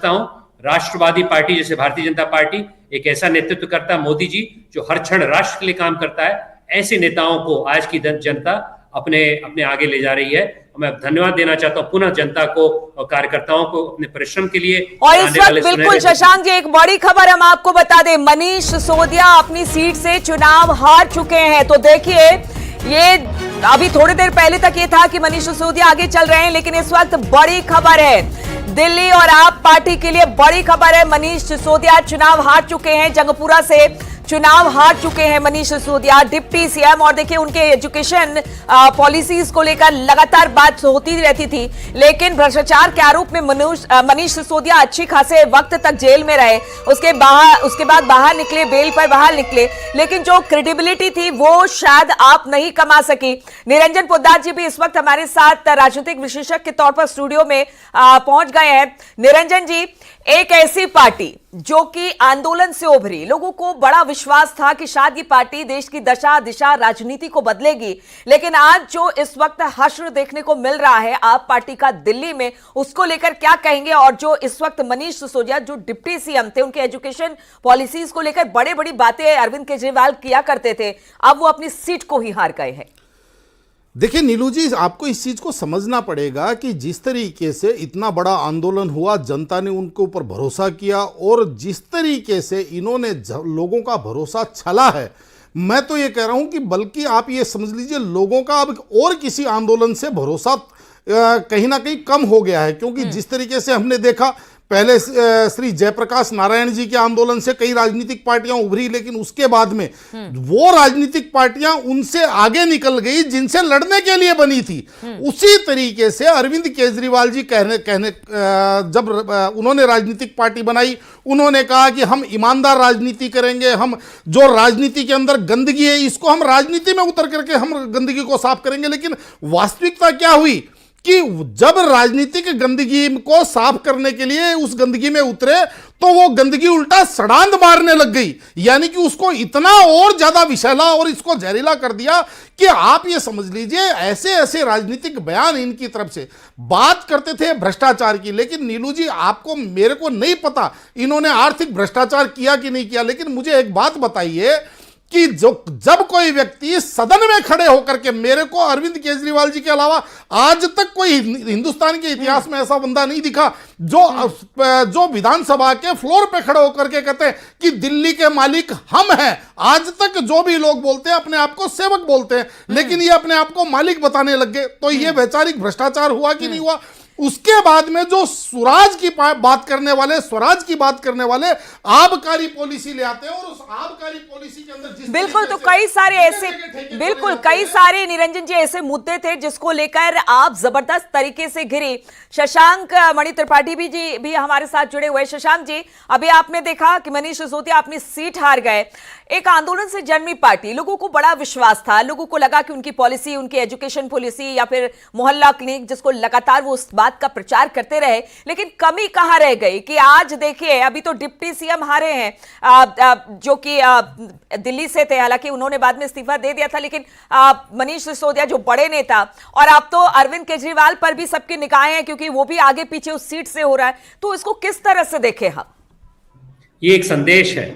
हूं राष्ट्रवादी पार्टी जैसे भारतीय जनता पार्टी एक ऐसा नेतृत्व करता है, मोदी जी, जो हर क्षण राष्ट्र के लिए काम करता है। ऐसे नेताओं को आज की जनता अपने आगे ले जा रही है। मैं धन्यवाद देना चाहता हूं पुनः जनता को और कार्यकर्ताओं को अपने परिश्रम के लिए। और इस वक्त बिल्कुल शशांक जी एक बड़ी खबर हम आपको बता दें, मनीष सिसोदिया अपनी सीट से चुनाव हार चुके हैं। तो देखिए, ये अभी थोड़ी देर पहले तक ये था कि मनीष सिसोदिया आगे चल रहे हैं, लेकिन इस वक्त बड़ी खबर है, दिल्ली और आप पार्टी के लिए बड़ी खबर है। मनीष सिसोदिया चुनाव हार चुके हैं, जंगपुरा से चुनाव हार चुके हैं मनीष सिसोदिया, डिप्टी सीएम। और देखिए, उनके एजुकेशन पॉलिसीज को लेकर लगातार बात होती रहती थी, लेकिन भ्रष्टाचार के आरोप में मनीष सिसोदिया अच्छी खासे वक्त तक जेल में रहे। उसके बाद बाहर निकले, बेल पर बाहर निकले, लेकिन जो क्रेडिबिलिटी थी वो शायद आप नहीं कमा सकी। निरंजन पोद्दार जी भी इस वक्त हमारे साथ राजनीतिक विशेषज्ञ के तौर पर स्टूडियो में पहुंच गए हैं। निरंजन जी, एक ऐसी पार्टी जो कि आंदोलन से उभरी, लोगों को बड़ा विश्वास था कि शायद ये पार्टी देश की दशा दिशा राजनीति को बदलेगी, लेकिन आज जो इस वक्त हश्र देखने को मिल रहा है आप पार्टी का दिल्ली में, उसको लेकर क्या कहेंगे? और जो इस वक्त मनीष सिसोदिया जो डिप्टी सीएम थे, उनके एजुकेशन पॉलिसीज को लेकर बड़ी बड़ी बातें अरविंद केजरीवाल किया करते थे, अब वो अपनी सीट को ही हार गए हैं। देखिए नीलू जी, आपको इस चीज को समझना पड़ेगा कि जिस तरीके से इतना बड़ा आंदोलन हुआ, जनता ने उनके ऊपर भरोसा किया और जिस तरीके से इन्होंने लोगों का भरोसा छला है, मैं तो ये कह रहा हूं कि बल्कि आप ये समझ लीजिए लोगों का अब और किसी आंदोलन से भरोसा कहीं ना कहीं कम हो गया है। क्योंकि जिस तरीके से हमने देखा, पहले श्री जयप्रकाश नारायण जी के आंदोलन से कई राजनीतिक पार्टियां उभरी, लेकिन उसके बाद में वो राजनीतिक पार्टियां उनसे आगे निकल गई जिनसे लड़ने के लिए बनी थी। उसी तरीके से अरविंद केजरीवाल जी जब उन्होंने राजनीतिक पार्टी बनाई, उन्होंने कहा कि हम ईमानदार राजनीति करेंगे, हम जो राजनीति के अंदर गंदगी है इसको हम राजनीति में उतर करके हम गंदगी को साफ करेंगे। लेकिन वास्तविकता क्या हुई कि जब राजनीतिक गंदगी को साफ करने के लिए उस गंदगी में उतरे तो वो गंदगी उल्टा सड़ांध मारने लग गई, यानी कि उसको इतना और ज्यादा विषैला और इसको जहरीला कर दिया कि आप ये समझ लीजिए ऐसे ऐसे राजनीतिक बयान इनकी तरफ से बात करते थे भ्रष्टाचार की। लेकिन नीलू जी, आपको मेरे को नहीं पता इन्होंने आर्थिक भ्रष्टाचार किया कि नहीं किया, लेकिन मुझे एक बात बताइए कि जब कोई व्यक्ति सदन में खड़े होकर के, मेरे को अरविंद केजरीवाल जी के अलावा आज तक कोई हिंदुस्तान के इतिहास में ऐसा बंदा नहीं दिखा जो विधानसभा के फ्लोर पे खड़े होकर के कहते हैं कि दिल्ली के मालिक हम हैं। आज तक जो भी लोग बोलते हैं अपने आप को सेवक बोलते हैं, लेकिन ये अपने आप को मालिक बताने लग गए। तो ये वैचारिक भ्रष्टाचार हुआ कि नहीं हुआ? उसके बाद में जो स्वराज की बात करने वाले आबकारी पॉलिसी ले आते हैं और उस आबकारी पॉलिसी के अंदर बिल्कुल, तो कई सारे ऐसे कई सारे निरंजन जी ऐसे मुद्दे थे जिसको लेकर आप जबरदस्त तरीके से घिरे। शशांक मणि त्रिपाठी भी हमारे साथ जुड़े हुए। शशांक जी, अभी आपने देखा कि मनीष सिसोदिया अपनी सीट हार गए। एक आंदोलन से जन्मी पार्टी, लोगों को बड़ा विश्वास था, लोगों को लगा कि उनकी पॉलिसी, उनकी एजुकेशन पॉलिसी या फिर मोहल्ला क्लिनिक, जिसको लगातार वो उस बात का प्रचार करते रहे, लेकिन कमी कहां रह गई कि आज देखिए अभी तो डिप्टी सीएम हारे हैं जो कि दिल्ली से थे, हालांकि उन्होंने बाद में इस्तीफा दे दिया था, लेकिन मनीष सिसोदिया जो बड़े नेता, और अब तो अरविंद केजरीवाल पर भी सबकी निगाहें हैं क्योंकि वो भी आगे पीछे उस सीट से हो रहा है। तो इसको किस तरह से देखें हम? ये एक संदेश है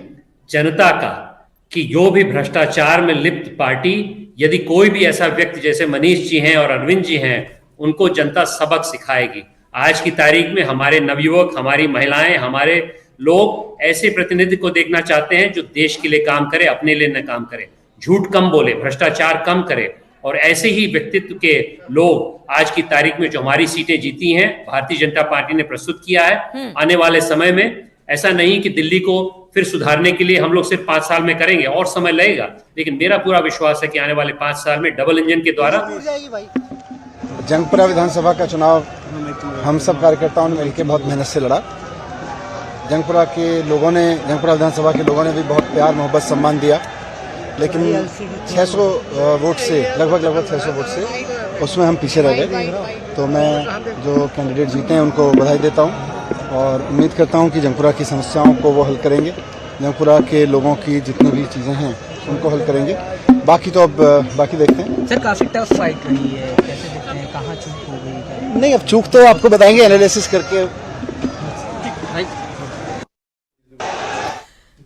जनता का कि जो भी भ्रष्टाचार में लिप्त पार्टी, यदि कोई भी ऐसा व्यक्ति जैसे मनीष जी हैं और अरविंद जी हैं, उनको जनता सबक सिखाएगी। आज की तारीख में हमारे नवयुवक, हमारी महिलाएं, हमारे लोग ऐसे प्रतिनिधि को देखना चाहते हैं जो देश के लिए काम करे, अपने लिए न काम करे, झूठ कम बोले, भ्रष्टाचार कम करे। और ऐसे ही व्यक्तित्व के लोग आज की तारीख में जो हमारी सीटें जीती हैं, भारतीय जनता पार्टी ने प्रस्तुत किया है। आने वाले समय में ऐसा नहीं कि दिल्ली को फिर सुधारने के लिए हम लोग सिर्फ 5 साल में करेंगे, और समय लगेगा, लेकिन मेरा पूरा विश्वास है कि आने वाले 5 साल में डबल इंजन के द्वारा। जंगपुरा विधानसभा का चुनाव हम सब कार्यकर्ताओं ने मिलकर बहुत मेहनत से लड़ा। जंगपुरा विधानसभा के लोगों ने भी बहुत प्यार, मोहब्बत, सम्मान दिया, लेकिन 600 वोट से लगभग 600 वोट से उसमें हम पीछे रह गए। तो मैं जो कैंडिडेट जीते हैं उनको बधाई देता हूं और उम्मीद करता हूं कि जंगपुरा की समस्याओं को वो हल करेंगे, जंगपुरा के लोगों की जितनी भी चीज़ें हैं उनको हल करेंगे। बाकी तो अब बाकी देखते हैं। सर, काफी टफ फाइट रही है, कैसे देखते हैं, कहाँ चूक हो गई? नहीं, अब चूक तो आपको बताएंगे एनालिसिस करके।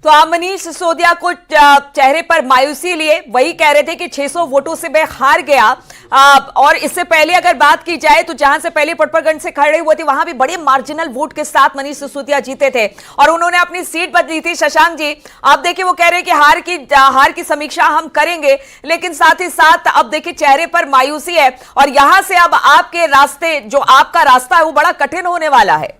तो आप मनीष सिसोदिया को चेहरे पर मायूसी लिए वही कह रहे थे कि 600 वोटों से मैं हार गया। और इससे पहले अगर बात की जाए तो जहां से पहले पटपरगंज से खड़े हुए थे वहां भी बड़े मार्जिनल वोट के साथ मनीष सिसोदिया जीते थे और उन्होंने अपनी सीट बदली थी। शशांक जी, आप देखिए वो कह रहे हैं कि हार की समीक्षा हम करेंगे, लेकिन साथ ही साथ अब देखिए चेहरे पर मायूसी है और यहां से अब आपके रास्ते, जो आपका रास्ता है वो बड़ा कठिन होने वाला है।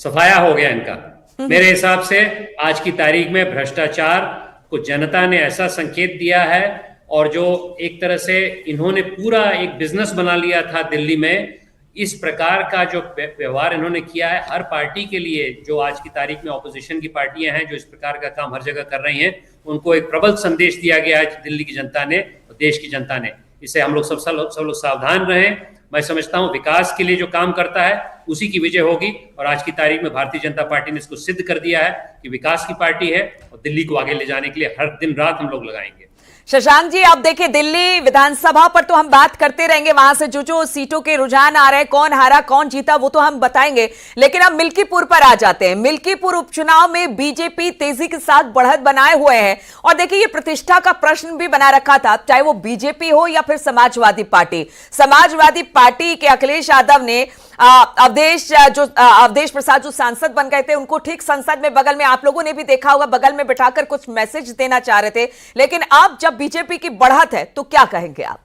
सफाया हो गया इनका। मेरे हिसाब से आज की तारीख में भ्रष्टाचार को जनता ने ऐसा संकेत दिया है और जो एक तरह से इन्होंने पूरा एक बिजनेस बना लिया था दिल्ली में, इस प्रकार का जो व्यवहार इन्होंने किया है हर पार्टी के लिए, जो आज की तारीख में ऑपोजिशन की पार्टियां हैं जो इस प्रकार का काम हर जगह कर रही हैं, उनको एक प्रबल संदेश दिया गया है दिल्ली की जनता ने और देश की जनता ने। इससे हम लोग सब लोग सावधान रहें। मैं समझता हूं विकास के लिए जो काम करता है उसी की विजय होगी और आज की तारीख में भारतीय जनता पार्टी ने इसको सिद्ध कर दिया है कि विकास की पार्टी है और दिल्ली को आगे ले जाने के लिए हर दिन रात हम लोग लगाएंगे। शशांक जी, आप देखिए दिल्ली विधानसभा पर तो हम बात करते रहेंगे, वहां से जो सीटों के रुझान आ रहे हैं, कौन हारा कौन जीता वो तो हम बताएंगे, लेकिन अब मिल्कीपुर पर आ जाते हैं। मिल्कीपुर उपचुनाव में बीजेपी तेजी के साथ बढ़त बनाए हुए हैं और देखिए ये प्रतिष्ठा का प्रश्न भी बना रखा था, चाहे वो बीजेपी हो या फिर समाजवादी पार्टी। समाजवादी पार्टी के अखिलेश यादव ने अवधेश प्रसाद जो सांसद बन गए थे उनको ठीक संसद में बगल में, आप लोगों ने भी देखा होगा, बगल में बिठाकर कुछ मैसेज देना चाह रहे थे, लेकिन अब जब बीजेपी की बढ़त है तो क्या कहेंगे आप?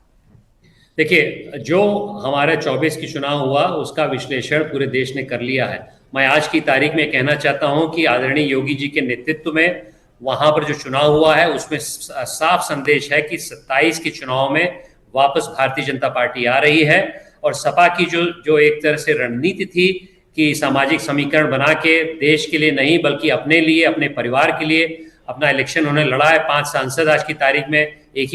देखिए, जो हमारा 24 की चुनाव हुआ उसका विश्लेषण पूरे देश ने कर लिया है। मैं आज की तारीख में कहना चाहता हूं कि आदरणीय योगी जी के नेतृत्व में वहां पर जो चुनाव हुआ है उसमें साफ संदेश है कि 27 के चुनाव में वापस भारतीय जनता पार्टी आ रही है और सपा की जो एक तरह से रणनीति थी कि सामाजिक समीकरण बना के देश के लिए नहीं बल्कि अपने लिए, अपने परिवार के लिए अपना इलेक्शन उन्होंने लड़ा है। 5 सांसद आज की तारीख में एक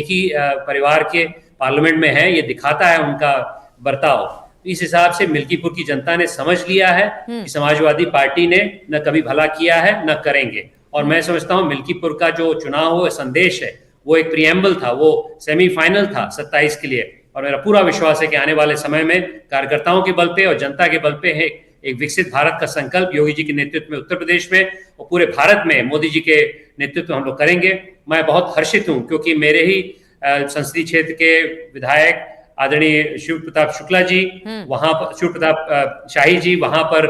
ही परिवार के पार्लियामेंट में है, ये दिखाता है उनका बर्ताव। इस हिसाब से मिल्कीपुर की जनता ने समझ लिया है कि समाजवादी पार्टी ने न कभी भला किया है न करेंगे। और मैं समझता हूं मिल्कीपुर का जो चुनाव हो संदेश है वो एक प्रीएम्बल था, वो सेमीफाइनल था 27 के लिए। और मेरा पूरा विश्वास है कि आने वाले समय में कार्यकर्ताओं के बल पे और जनता के बल पे है एक विकसित भारत का संकल्प योगी जी के नेतृत्व में उत्तर प्रदेश में और पूरे भारत में मोदी जी के नेतृत्व हम लोग करेंगे। मैं बहुत हर्षित हूं क्योंकि मेरे ही संसदीय क्षेत्र के विधायक आदरणीय शिव प्रताप शुक्ला जी वहां पर, शिव प्रताप शाही जी वहां पर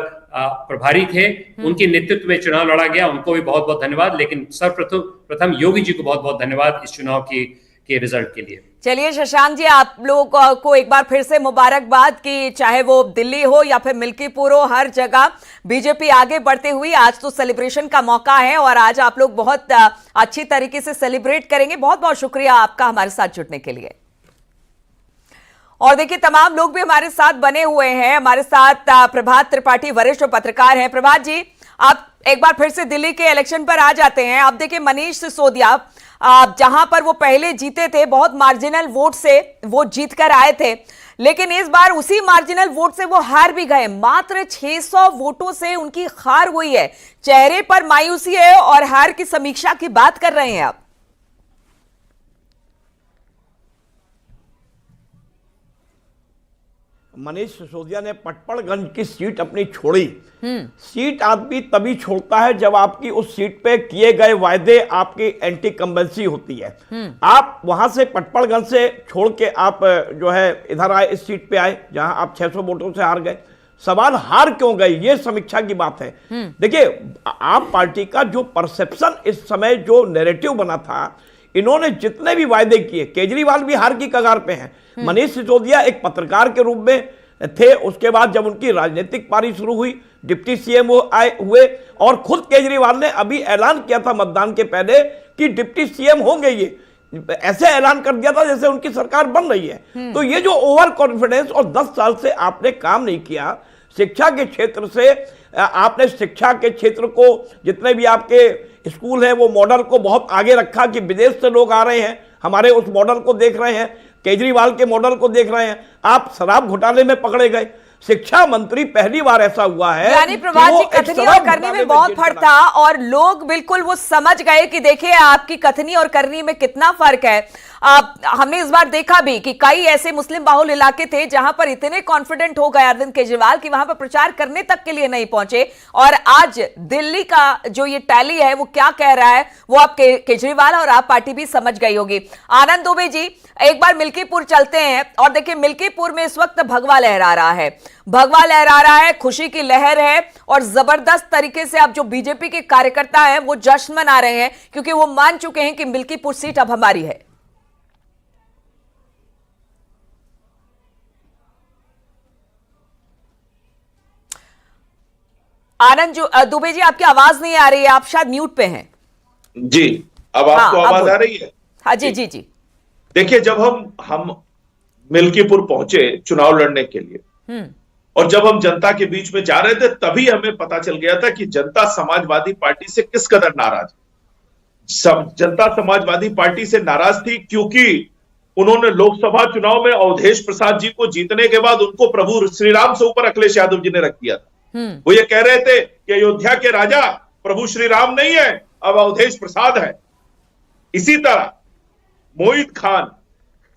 प्रभारी थे, उनके नेतृत्व में चुनाव लड़ा गया, उनको भी बहुत बहुत धन्यवाद। लेकिन सर्वप्रथम योगी जी को बहुत बहुत धन्यवाद इस चुनाव के रिजल्ट के लिए। चलिए शशांक जी, आप लोग को एक बार फिर से मुबारकबाद कि चाहे वो दिल्ली हो या फिर मिल्कीपुर हो, हर जगह बीजेपी आगे बढ़ते हुई। आज तो सेलिब्रेशन का मौका है और आज आप लोग बहुत अच्छी तरीके से सेलिब्रेट करेंगे। बहुत बहुत शुक्रिया आपका हमारे साथ जुड़ने के लिए। और देखिए तमाम लोग भी हमारे साथ बने हुए हैं। हमारे साथ प्रभात त्रिपाठी वरिष्ठ पत्रकार हैं। प्रभात जी, आप एक बार फिर से दिल्ली के इलेक्शन पर आ जाते हैं। आप देखिए मनीष सिसोदिया जहां पर वो पहले जीते थे, बहुत मार्जिनल वोट से वो जीत कर आए थे, लेकिन इस बार उसी मार्जिनल वोट से वो हार भी गए। मात्र 600 वोटों से उनकी हार हुई है। चेहरे पर मायूसी है और हार की समीक्षा की बात कर रहे हैं आप। मनीष सिसोदिया ने पटपड़गंज की सीट अपनी छोड़ी। सीट आदमी तभी छोड़ता है जब आपकी उस सीट पे किए गए वायदे, आपकी एंटी कंबेंसी होती है। आप वहां से पटपड़गंज से छोड़ के आप जो है इधर आए, इस सीट पे आए जहां आप 600 वोटों से हार गए। सवाल हार क्यों गए, ये समीक्षा की बात है। देखिए, आप पार्टी का जो परसेप्शन इस समय जो नैरेटिव बना था, इन्होंने जितने भी वायदे किए, केजरीवाल भी हार की कगार पे हैं। मनीष सिसोदिया एक पत्रकार के रूप में थे, उसके बाद जब उनकी राजनीतिक पारी शुरू हुई, डिप्टी सीएम आए हुए और खुद केजरीवाल ने अभी ऐलान किया था मतदान के पहले कि डिप्टी सीएम होंगे। ये ऐसे ऐलान कर दिया था जैसे उनकी सरकार बन रही है। तो ये जो ओवर कॉन्फिडेंस, और 10 साल से आपने काम नहीं किया शिक्षा के क्षेत्र से, आपने शिक्षा के क्षेत्र को, जितने भी आपके स्कूल हैं वो मॉडल को बहुत आगे रखा कि विदेश से लोग आ रहे हैं, हमारे उस मॉडल को देख रहे हैं, केजरीवाल के मॉडल को देख रहे हैं। आप शराब घोटाले में पकड़े गए, शिक्षा मंत्री पहली बार ऐसा हुआ है। यानी प्रभात जी, कथनी और करनी में बहुत फर्क था और लोग बिल्कुल वो समझ गए कि देखिए आपकी कथनी और करनी में कितना फर्क है। हमने इस बार देखा भी कि कई ऐसे मुस्लिम बाहुल इलाके थे जहां पर इतने कॉन्फिडेंट हो गए अरविंद केजरीवाल कि वहां पर प्रचार करने तक के लिए नहीं पहुंचे। और आज दिल्ली का जो ये टैली है वो क्या कह रहा है वो आप केजरीवाल और आप पार्टी भी समझ गई होगी। आनंद दुबे जी, एक बार मिल्कीपुर चलते हैं और देखिए मिल्कीपुर में इस वक्त भगवा लहरा रहा है, भगवा लहरा रहा है, खुशी की लहर है और जबरदस्त तरीके से अब जो बीजेपी के कार्यकर्ता हैं वो जश्न मना रहे हैं क्योंकि वो मान चुके हैं कि मिल्कीपुर सीट अब हमारी है। आनंद दुबे जी, आपकी आवाज नहीं आ रही है, आप शायद म्यूट पे हैं। जी, अब आपको आवाज आ रही है? हाँ जी जी जी। देखिए, जब हम मिल्कीपुर पहुंचे चुनाव लड़ने के लिए और जब हम जनता के बीच में जा रहे थे तभी हमें पता चल गया था कि जनता समाजवादी पार्टी से किस कदर नाराज है। जनता समाजवादी पार्टी से नाराज थी क्योंकि उन्होंने लोकसभा चुनाव में अवधेश प्रसाद जी को जीतने के बाद उनको प्रभु श्री राम से ऊपर अखिलेश यादव जी ने रख दिया था। वो ये कह रहे थे कि अयोध्या के राजा प्रभु श्री राम नहीं है, अब अवधेश प्रसाद है। इसी तरह मोहित खान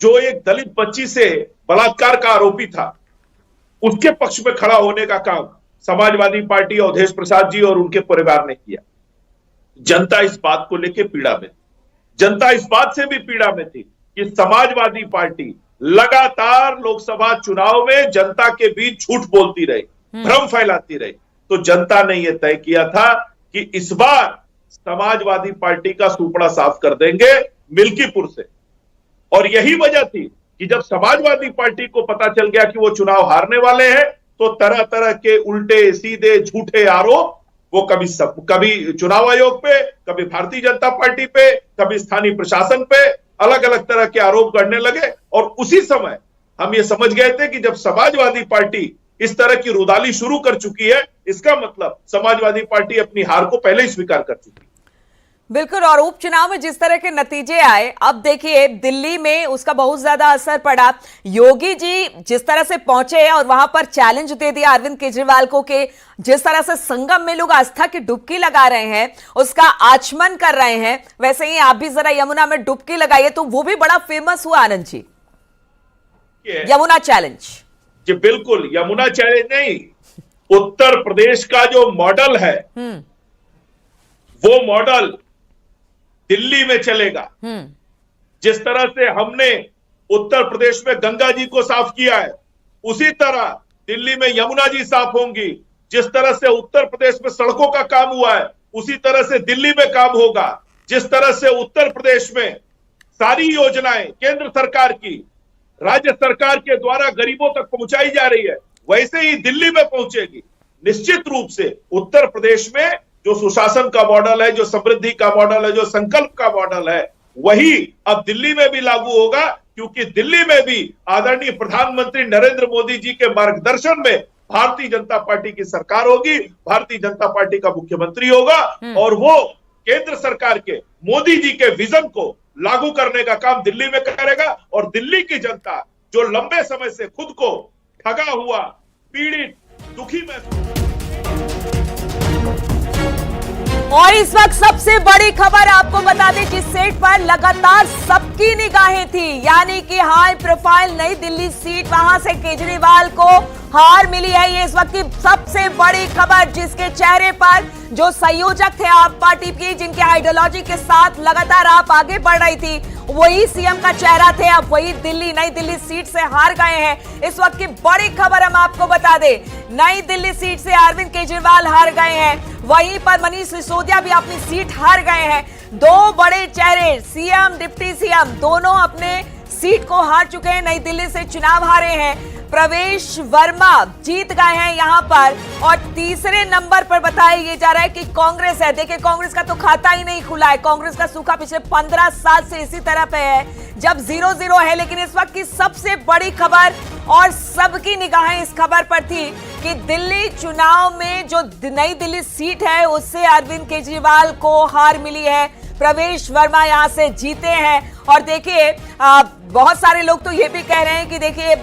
जो एक दलित बच्ची से बलात्कार का आरोपी था, उसके पक्ष में खड़ा होने का काम समाजवादी पार्टी, अवधेश प्रसाद जी और उनके परिवार ने किया। जनता इस बात को लेकर पीड़ा में, जनता इस बात से भी पीड़ा में थी कि समाजवादी पार्टी लगातार लोकसभा चुनाव में जनता के बीच झूठ बोलती रही, भ्रम फैलाती रही। तो जनता ने यह तय किया था कि इस बार समाजवादी पार्टी का सुपड़ा साफ कर देंगे मिल्कीपुर से। और यही वजह थी कि जब समाजवादी पार्टी को पता चल गया कि वो चुनाव हारने वाले हैं तो तरह तरह के उल्टे सीधे झूठे आरोप वो कभी चुनाव आयोग पे, कभी भारतीय जनता पार्टी पे, कभी स्थानीय प्रशासन पे अलग अलग तरह के आरोप करने लगे। और उसी समय हम ये समझ गए थे कि जब समाजवादी पार्टी इस तरह की रुदाली शुरू कर चुकी है, इसका मतलब समाजवादी पार्टी अपनी हार को पहले ही स्वीकार कर चुकी है। बिल्कुल, और उपचुनाव में जिस तरह के नतीजे आए, अब देखिए दिल्ली में उसका बहुत ज्यादा असर पड़ा। योगी जी जिस तरह से पहुंचे और वहां पर चैलेंज दे दिया अरविंद केजरीवाल को कि जिस तरह से संगम में लोग आस्था की डुबकी लगा रहे हैं, उसका आचमन कर रहे हैं, वैसे ही आप भी जरा यमुना में डुबकी लगाइए, तो वो भी बड़ा फेमस हुआ आनंद जी, यमुना चैलेंज। जी बिल्कुल, यमुना चैलेंज नहीं, उत्तर प्रदेश का जो मॉडल है वो मॉडल दिल्ली में चलेगा। जिस तरह से हमने उत्तर प्रदेश में गंगा जी को साफ किया है, उसी तरह दिल्ली में यमुना जी साफ होंगी। जिस तरह से उत्तर प्रदेश में सड़कों का काम हुआ है, उसी तरह से दिल्ली में काम होगा। जिस तरह से उत्तर प्रदेश में सारी योजनाएं केंद्र सरकार की, राज्य सरकार के द्वारा गरीबों तक पहुंचाई जा रही है, वैसे ही दिल्ली में पहुंचेगी। निश्चित रूप से उत्तर प्रदेश में जो सुशासन का मॉडल है, जो समृद्धि का मॉडल है, जो संकल्प का मॉडल है, वही अब दिल्ली में भी लागू होगा, क्योंकि दिल्ली में भी आदरणीय प्रधानमंत्री नरेंद्र मोदी जी के मार्गदर्शन में भारतीय जनता पार्टी की सरकार होगी, भारतीय जनता पार्टी का मुख्यमंत्री होगा और वो केंद्र सरकार के मोदी जी के विजन को लागू करने का काम दिल्ली में करेगा। और दिल्ली की जनता जो लंबे समय से खुद को ठगा हुआ, पीड़ित, दुखी महसूस। और इस वक्त सबसे बड़ी खबर आपको बता दें, जिस सीट पर लगातार सबकी निगाहें थी, यानी कि हाई प्रोफाइल नई दिल्ली सीट, वहां से केजरीवाल को हार मिली है। ये इस वक्त की सबसे बड़ी खबर, जिसके चेहरे पर जो संयोजक थे आप पार्टी की, जिनके आइडियोलॉजी के साथ लगातार आप आगे बढ़ रही थी, वही सीएम का चेहरा थे, अब वही नई दिल्ली सीट से हार गए हैं। इस वक्त की बड़ी खबर हम आपको बता दें, नई दिल्ली सीट से अरविंद केजरीवाल हार गए हैं, वहीं पर मनीष सिसोदिया भी अपनी सीट हार गए हैं। दो बड़े चेहरे, सीएम, डिप्टी सीएम, दोनों अपने सीट को हार चुके हैं, नई दिल्ली से चुनाव हारे हैं। प्रवेश वर्मा जीत गए हैं यहां पर, और तीसरे नंबर पर बताया ये जा रहा है कि कांग्रेस है। देखिए, कांग्रेस का तो खाता ही नहीं खुला है, कांग्रेस का सूखा पिछले 15 साल से इसी तरह पे है, जब 0-0 है। लेकिन इस वक्त की सबसे बड़ी खबर, और सबकी निगाहें इस खबर पर थी कि दिल्ली चुनाव में जो नई दिल्ली सीट है उससे अरविंद केजरीवाल को हार मिली है। प्रवेश वर्मा यहां से जीते हैं। और देखिए बहुत सारे लोग तो ये भी कह रहे हैं कि देखिए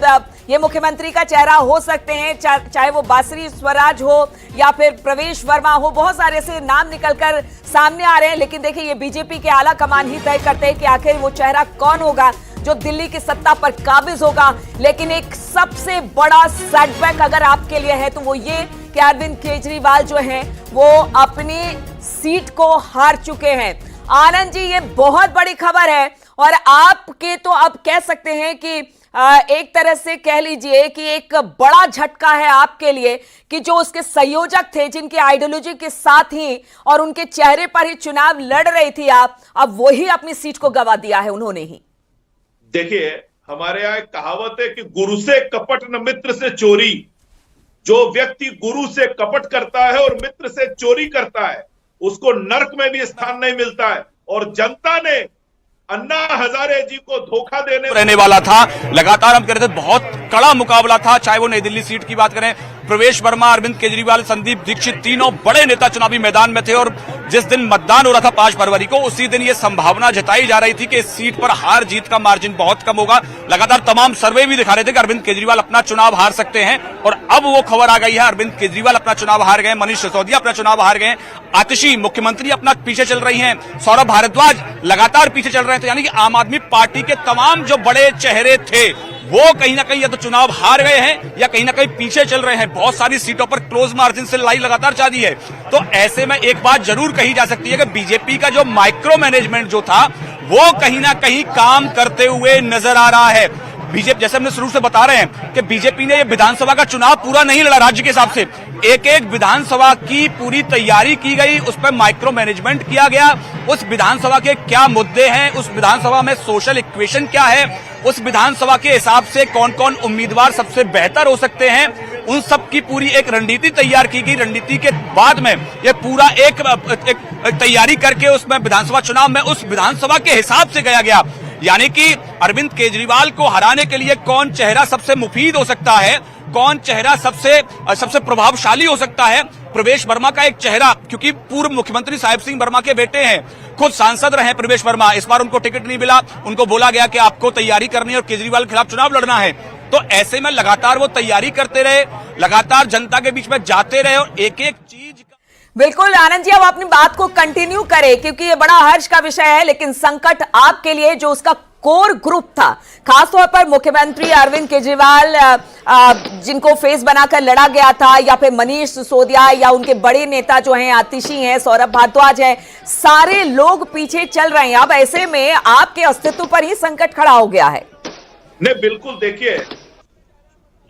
ये मुख्यमंत्री का चेहरा हो सकते हैं, चाहे वो बासरी स्वराज हो या फिर प्रवेश वर्मा हो, बहुत सारे ऐसे नाम निकलकर सामने आ रहे हैं। लेकिन देखिए ये बीजेपी के आला कमान ही तय करते हैं कि आखिर वो चेहरा कौन होगा जो दिल्ली की सत्ता पर काबिज होगा। लेकिन एक सबसे बड़ा सेटबैक अगर आपके लिए है तो वो ये कि अरविंद केजरीवाल जो हैं वो अपनी सीट को हार चुके हैं। आनंद जी, ये बहुत बड़ी खबर है और आपके तो अब कह सकते हैं कि एक तरह से कह लीजिए कि एक बड़ा झटका है आपके लिए कि जो उसके संयोजक थे, जिनके आइडियोलॉजी के साथ ही और उनके चेहरे पर ही चुनाव लड़ रही थी आप, अब वही अपनी सीट को गंवा दिया है उन्होंने ही। देखिए, हमारे यहाँ एक कहावत है कि गुरु से कपट न मित्र से चोरी। जो व्यक्ति गुरु से कपट करता है और मित्र से चोरी करता है उसको नर्क में भी स्थान नहीं मिलता है। और जनता ने अन्ना हजारे जी को धोखा देने रहने वाला था। लगातार हम कह रहे थे बहुत कड़ा मुकाबला था, चाहे वो नई दिल्ली सीट की बात करें, प्रवेश वर्मा, अरविंद केजरीवाल, संदीप दीक्षित, तीनों बड़े नेता चुनावी मैदान में थे। और जिस दिन मतदान हो रहा था 5 फरवरी को, उसी दिन ये संभावना जताई जा रही थी कि इस सीट पर हार जीत का मार्जिन बहुत कम होगा। लगातार तमाम सर्वे भी दिखा रहे थे कि अरविंद केजरीवाल अपना चुनाव हार सकते हैं। और अब वो खबर आ गई है, अरविंद केजरीवाल अपना चुनाव हार गए, मनीष सिसोदिया अपना चुनाव हार गए, आतिशी मुख्यमंत्री अपना पीछे चल रही हैं, सौरभ भारद्वाज लगातार पीछे चल रहे हैं। तो यानी कि आम आदमी पार्टी के तमाम जो बड़े चेहरे थे वो कहीं ना कहीं या तो चुनाव हार गए हैं या कहीं ना कहीं पीछे चल रहे हैं। बहुत सारी सीटों पर क्लोज मार्जिन से लड़ाई लगातार जारी है। तो ऐसे में एक बात जरूर कही जा सकती है कि बीजेपी का जो माइक्रो मैनेजमेंट जो था वो कहीं ना कहीं काम करते हुए नजर आ रहा है। बीजेपी, जैसे हमने शुरू से बता रहे हैं कि बीजेपी ने ये विधानसभा का चुनाव पूरा नहीं लड़ा राज्य के हिसाब से, एक एक विधानसभा की पूरी तैयारी की गई, उस पर माइक्रो मैनेजमेंट किया गया। उस विधानसभा के क्या मुद्दे हैं, उस विधानसभा में सोशल इक्वेशन क्या है, उस विधानसभा के हिसाब से कौन कौन उम्मीदवार सबसे बेहतर हो सकते हैं, उन सब की पूरी एक रणनीति तैयार की गई। रणनीति के बाद में ये पूरा एक तैयारी करके उसमें विधानसभा चुनाव में उस विधानसभा के हिसाब से गया। यानी कि अरविंद केजरीवाल को हराने के लिए कौन चेहरा सबसे मुफीद हो सकता है, कौन चेहरा सबसे प्रभावशाली हो सकता है। प्रवेश वर्मा का एक चेहरा, क्योंकि पूर्व मुख्यमंत्री साहिब सिंह वर्मा के बेटे हैं, खुद सांसद रहे प्रवेश वर्मा, इस बार उनको टिकट नहीं मिला, उनको बोला गया कि आपको तैयारी करनी है और केजरीवाल के खिलाफ चुनाव लड़ना है। तो ऐसे में लगातार वो तैयारी करते रहे, लगातार जनता के बीच में जाते रहे और एक एक चीज। बिल्कुल आनंद जी, अब अपनी बात को कंटिन्यू करें क्योंकि ये बड़ा हर्ष का विषय है, लेकिन संकट आपके लिए जो उसका कोर ग्रुप था, खासतौर पर मुख्यमंत्री अरविंद केजरीवाल जिनको फेस बनाकर लड़ा गया था, या फिर मनीष सिसोदिया या उनके बड़े नेता जो हैं आतिशी हैं, सौरभ भारद्वाज हैं, सारे लोग पीछे चल रहे हैं। अब ऐसे में आपके अस्तित्व पर ही संकट खड़ा हो गया है। नहीं, बिल्कुल। देखिए,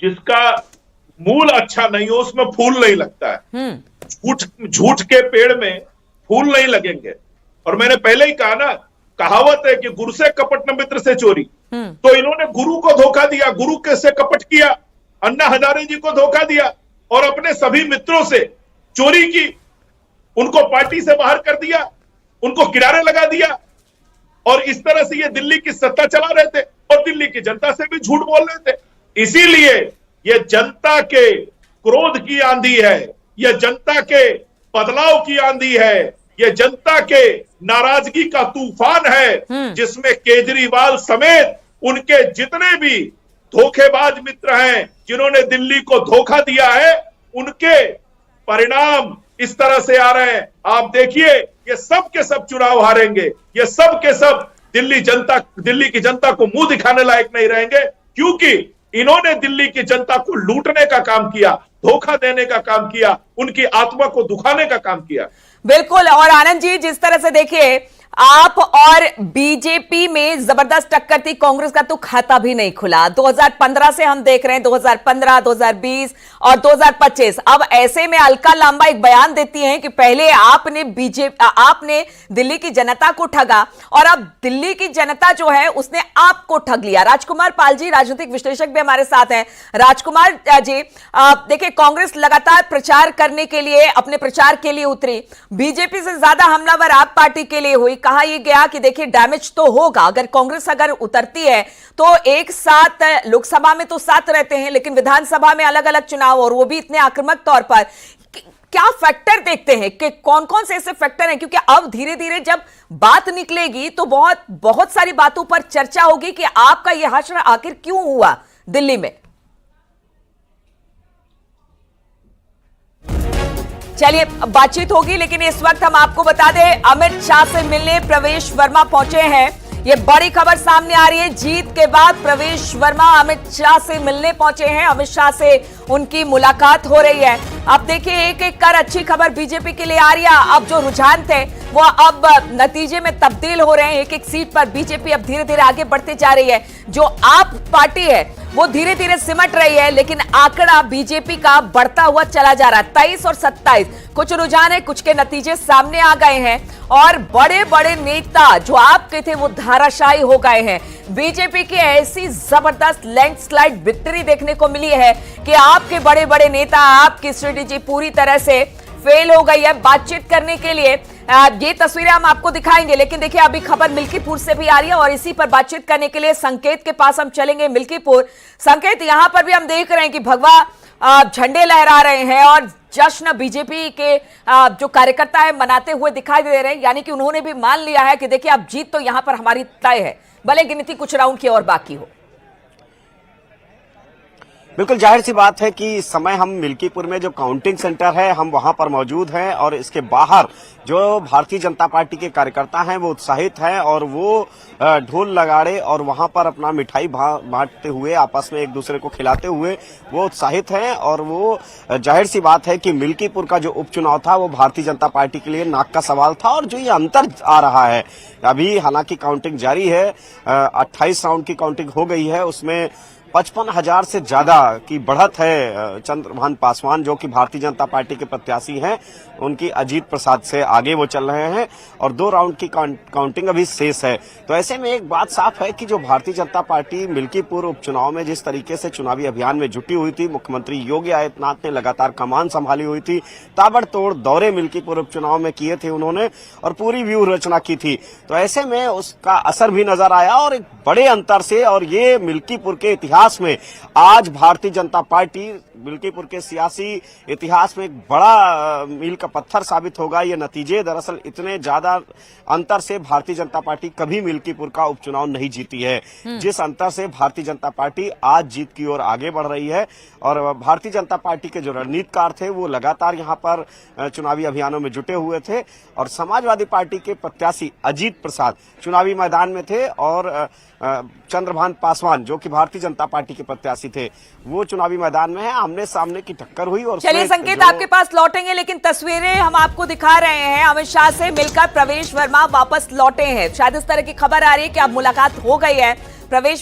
जिसका मूल अच्छा नहीं हो उसमें फूल नहीं लगता है। झूठ के पेड़ में फूल नहीं लगेंगे। और मैंने पहले ही कहा ना, कहावत है कि गुरु से कपट न मित्र से चोरी। तो इन्होंने गुरु को धोखा दिया, गुरु के से कपट किया, अन्ना हजारे जी को धोखा दिया और अपने सभी मित्रों से चोरी की, उनको पार्टी से बाहर कर दिया, उनको किनारे लगा दिया। और इस तरह से ये दिल्ली की सत्ता चला रहे थे और दिल्ली की जनता से भी झूठ बोल रहे थे। इसीलिए ये जनता के क्रोध की आंधी है, यह जनता के बदलाव की आंधी है, यह जनता के नाराजगी का तूफान है, जिसमें केजरीवाल समेत उनके जितने भी धोखेबाज मित्र हैं, जिन्होंने दिल्ली को धोखा दिया है, उनके परिणाम इस तरह से आ रहे हैं। आप देखिए, ये सब के सब चुनाव हारेंगे, ये सब के सब दिल्ली की जनता को मुंह दिखाने लायक नहीं रहेंगे, क्योंकि इन्होंने दिल्ली की जनता को लूटने का काम किया, धोखा देने का काम किया, उनकी आत्मा को दुखाने का काम किया। बिल्कुल। और आनंद जी, जिस तरह से देखिए आप और बीजेपी में जबरदस्त टक्कर थी, कांग्रेस का तो खाता भी नहीं खुला। 2015 से हम देख रहे हैं, 2015, 2020 और 2025। अब ऐसे में अलका लांबा एक बयान देती हैं कि पहले आपने दिल्ली की जनता को ठगा और अब दिल्ली की जनता जो है उसने आपको ठग लिया। राजकुमार पाल जी, राजनीतिक विश्लेषक भी हमारे साथ हैं। राजकुमार जी, देखिए कांग्रेस लगातार प्रचार करने के लिए, अपने प्रचार के लिए उतरी, बीजेपी से ज्यादा हमलावर आप पार्टी के लिए हुई। कहा यह गया कि देखिए डैमेज तो होगा, अगर कांग्रेस उतरती है तो एक साथ लोकसभा में तो साथ रहते हैं, लेकिन विधानसभा में अलग अलग चुनाव, और वो भी इतने आक्रामक तौर पर। क्या फैक्टर देखते हैं कि कौन कौन से ऐसे फैक्टर हैं, क्योंकि अब धीरे धीरे जब बात निकलेगी तो बहुत बहुत सारी बातों पर चर्चा होगी कि आपका यह हश्र आखिर क्यों हुआ दिल्ली में। चलिए बातचीत होगी, लेकिन इस वक्त हम आपको बता दें अमित शाह से मिलने प्रवेश वर्मा पहुंचे हैं। ये बड़ी खबर सामने आ रही है, जीत के बाद प्रवेश वर्मा अमित शाह से मिलने पहुंचे हैं, अमित शाह से उनकी मुलाकात हो रही है। अब देखिए एक एक कर अच्छी खबर बीजेपी के लिए आ रही है। अब जो रुझान थे वो अब नतीजे में तब्दील हो रहे हैं। एक एक सीट पर बीजेपी अब धीरे धीरे आगे बढ़ती जा रही है। जो आप पार्टी है वो धीरे धीरे सिमट रही है, लेकिन आंकड़ा बीजेपी का बढ़ता हुआ चला जा रहा है। 23 और 27 कुछ रुझान है, कुछ के नतीजे सामने आ गए हैं और बड़े बड़े नेता जो आपके थे वो धाराशायी हो गए हैं। बीजेपी की ऐसी जबरदस्त लैंडस्लाइड विक्ट्री देखने को मिली है कि आपके बड़े बड़े नेता, आपकी स्ट्रेटेजी पूरी तरह से फेल हो गई है। बातचीत करने के लिए ये तस्वीरें हम आपको दिखाएंगे, लेकिन देखिए अभी खबर मिल्कीपुर से भी आ रही है और इसी पर बातचीत करने के लिए संकेत के पास हम चलेंगे। मिल्कीपुर संकेत, यहां पर भी हम देख रहे हैं कि भगवा झंडे लहरा रहे हैं और जश्न बीजेपी के जो कार्यकर्ता है मनाते हुए दिखाई दे रहे हैं, यानी कि उन्होंने भी मान लिया है कि देखिए अब जीत तो यहां पर हमारी तय है, भले गिनती कुछ राउंड की और बाकी हो। बिल्कुल जाहिर सी बात है कि इस समय हम मिल्कीपुर में जो काउंटिंग सेंटर है हम वहां पर मौजूद हैं और इसके बाहर जो भारतीय जनता पार्टी के कार्यकर्ता हैं वो उत्साहित हैं और वो ढोल लगाड़े और वहां पर अपना मिठाई बांटते हुए आपस में एक दूसरे को खिलाते हुए वो उत्साहित हैं। और वो जाहिर सी बात है कि मिल्कीपुर का जो उपचुनाव था वो भारतीय जनता पार्टी के लिए नाक का सवाल था और जो ये अंतर आ रहा है अभी, हालांकि काउंटिंग जारी है, 28 राउंड की काउंटिंग हो गई है, उसमें 55,000 से ज्यादा की बढ़त है चंद्रभान पासवान जो कि भारतीय जनता पार्टी के प्रत्याशी हैं, उनकी अजीत प्रसाद से आगे वो चल रहे हैं और 2 राउंड की काउंटिंग अभी शेष है। तो ऐसे में एक बात साफ है कि जो भारतीय जनता पार्टी मिल्कीपुर उपचुनाव में जिस तरीके से चुनावी अभियान में जुटी हुई थी, मुख्यमंत्री योगी आदित्यनाथ ने लगातार कमान संभाली हुई थी, ताबड़तोड़ दौरे मिल्कीपुर उपचुनाव में किए थे उन्होंने और पूरी व्यूह रचना की थी, तो ऐसे में उसका असर भी नजर आया और एक बड़े अंतर से। और ये मिल्कीपुर के इतिहास में आज भारतीय जनता पार्टी मिल्कीपुर के सियासी इतिहास में एक बड़ा मील का पत्थर साबित होगा। ये नतीजे दरअसल इतने ज्यादा अंतर से भारतीय जनता पार्टी कभी मिल्कीपुर का उपचुनाव नहीं जीती है, जिस अंतर से भारतीय जनता पार्टी आज जीत की ओर आगे बढ़ रही है। और भारतीय जनता पार्टी के जो रणनीतिकार थे वो लगातार यहाँ पर चुनावी अभियानों में जुटे हुए थे और समाजवादी पार्टी के प्रत्याशी अजीत प्रसाद चुनावी मैदान में थे और चंद्रभान पासवान जो कि भारतीय जनता पार्टी के प्रत्याशी थे वो चुनावी मैदान में है। आमने सामने की टक्कर हुई और चलिए संकेत आपके पास लौटेंगे, लेकिन तस्वीरें हम आपको दिखा रहे हैं। अमित शाह से मिलकर प्रवेश वर्मा वापस लौटे हैं, शायद इस तरह की खबर आ रही है कि अब मुलाकात हो गई है। प्रवेश